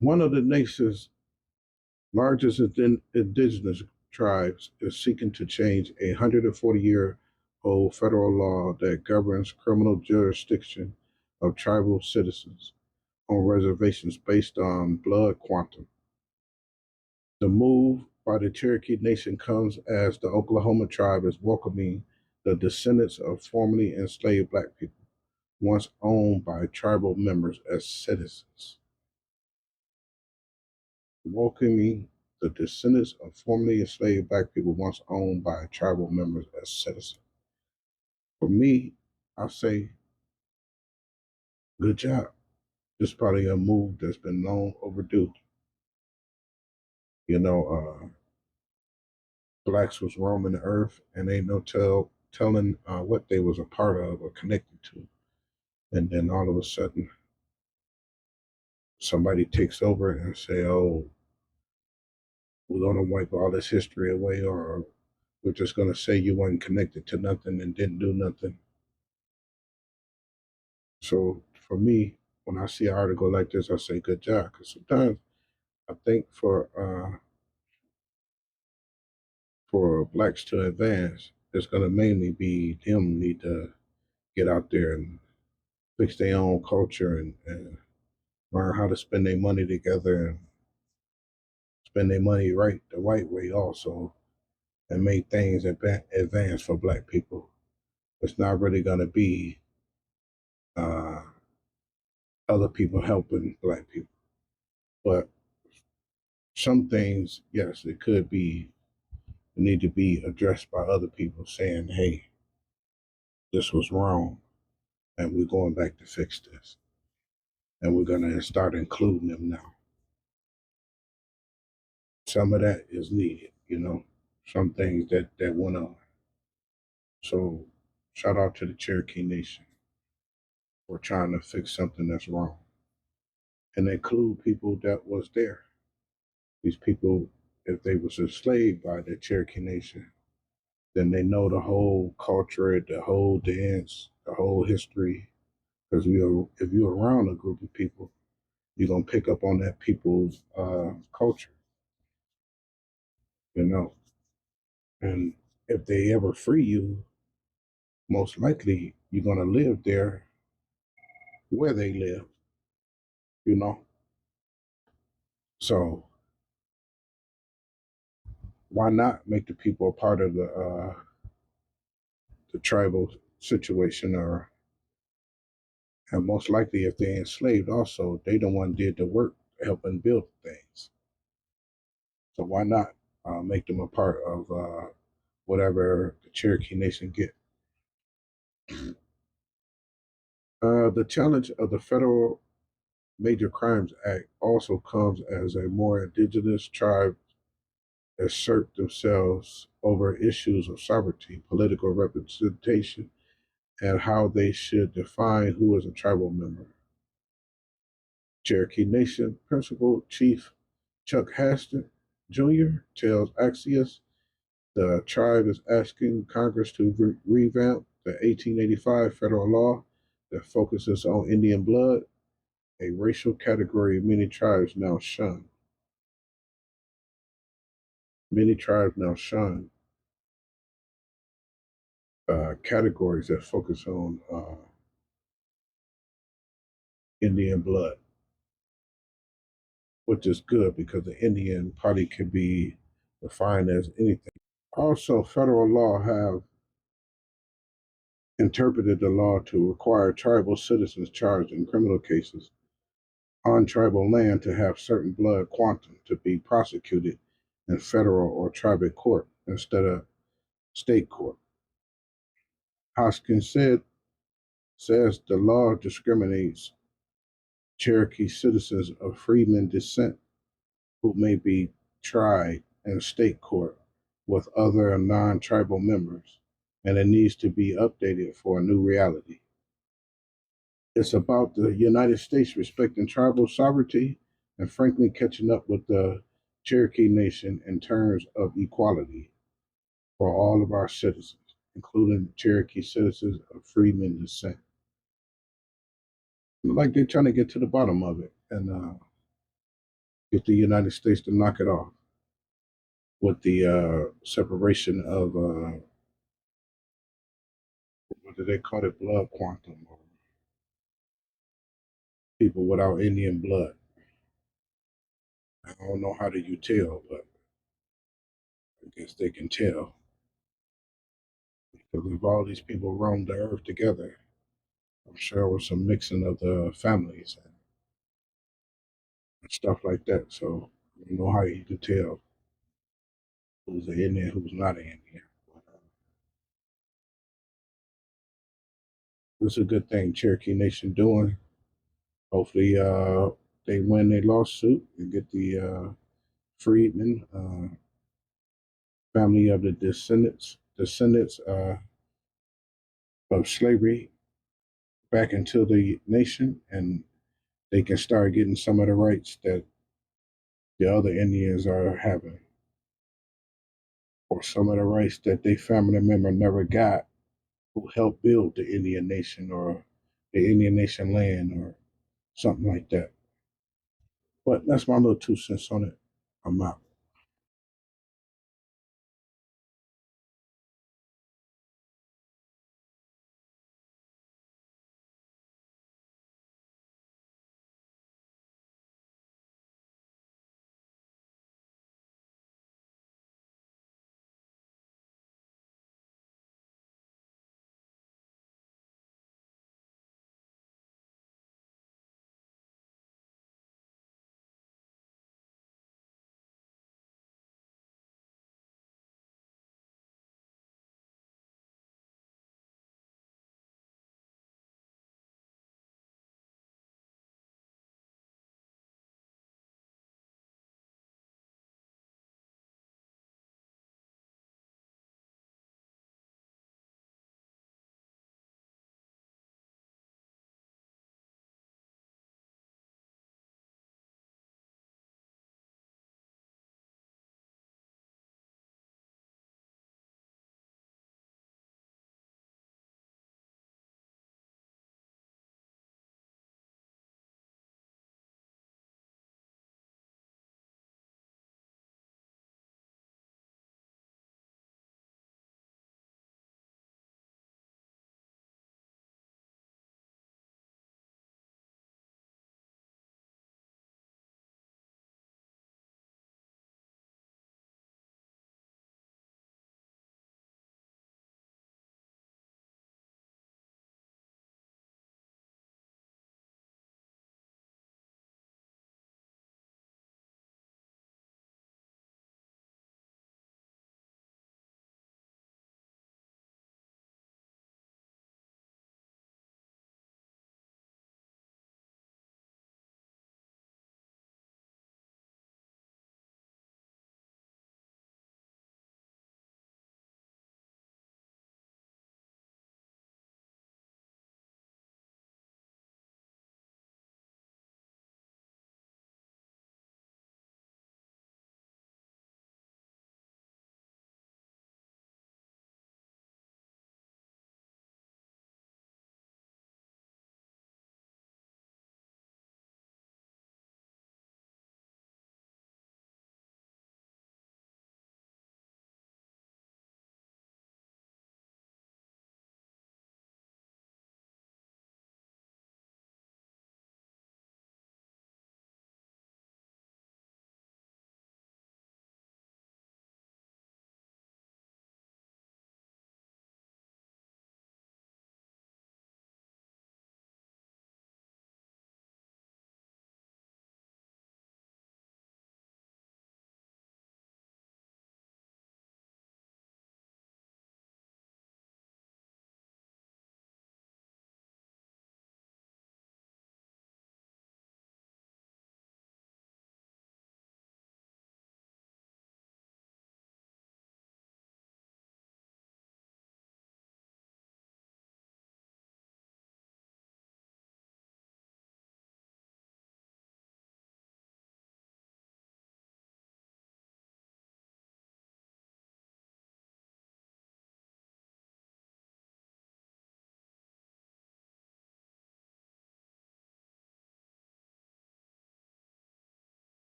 One of the nation's largest indigenous tribes is seeking to change a 140-year-old federal law that governs criminal jurisdiction of tribal citizens on reservations based on blood quantum. The move by the Cherokee Nation comes as the Oklahoma tribe is welcoming the descendants of formerly enslaved black people, once owned by tribal members, as citizens. Welcoming the descendants of formerly enslaved black people once owned by tribal members as citizens. For me, I say, good job. This is probably a move that's been long overdue. You know, blacks was roaming the earth, and ain't no telling what they was a part of or connected to. And then all of a sudden, somebody takes over and say, "Oh, we're going to wipe all this history away," or "We're just going to say you weren't connected to nothing and didn't do nothing." So for me, when I see an article like this, I say, "Good job," because sometimes I think for blacks to advance, it's going to mainly be them need to get out there and fix their own culture and learn how to spend their money together and spend their money right the right way also, and make things advance for black people. It's not really going to be uh, other people helping black people, but some things, yes, it could be need to be addressed by other people saying, "Hey, this was wrong, and we're going back to fix this, and we're going to start including them now." Some of that is needed, some things that went on. So, shout out to the Cherokee Nation for trying to fix something that's wrong and include people that was there. These people, if they was enslaved by the Cherokee Nation, then they know the whole culture, the whole dance, the whole history. Because if you're around a group of people, you're gonna pick up on that people's culture, you know. And if they ever free you, most likely you're gonna live there where they live, you know. So why not make the people a part of the tribal situation? Or and most likely, if they're enslaved, also they the one did the work helping build things. So why not make them a part of whatever the Cherokee Nation get? The challenge of the Federal Major Crimes Act also comes as a more indigenous tribe assert themselves over issues of sovereignty, political representation, and how they should define who is a tribal member. Cherokee Nation Principal Chief Chuck Haston Jr. tells Axios the tribe is asking Congress to revamp the 1885 federal law that focuses on Indian blood, a racial category many tribes now shun. Many tribes now shun categories that focus on Indian blood, which is good because the Indian party can be defined as anything. Also, federal law have interpreted the law to require tribal citizens charged in criminal cases on tribal land to have certain blood quantum to be prosecuted in federal or tribal court instead of state court. Hoskins says the law discriminates Cherokee citizens of Freedman descent who may be tried in state court with other non-tribal members, and it needs to be updated for a new reality. It's about the United States respecting tribal sovereignty and frankly catching up with the Cherokee Nation in terms of equality for all of our citizens, including Cherokee citizens of Freedmen descent. Like they're trying to get to the bottom of it. And get the United States to knock it off with the separation of what do they call it, blood quantum, or people without Indian blood. I don't know how do you tell, but I guess they can tell because if all these people roamed the earth together, I'm sure there was some mixing of the families and stuff like that. So I don't know how you can tell who's an Indian, who's not an Indian. But, it's a good thing Cherokee Nation doing. Hopefully, they win their lawsuit and get the Freedman family of the descendants of slavery back into the nation, and they can start getting some of the rights that the other Indians are having, or some of the rights that their family member never got, who helped build the Indian Nation or the Indian Nation land or something like that. But that's my little 2 cents on it. I'm out.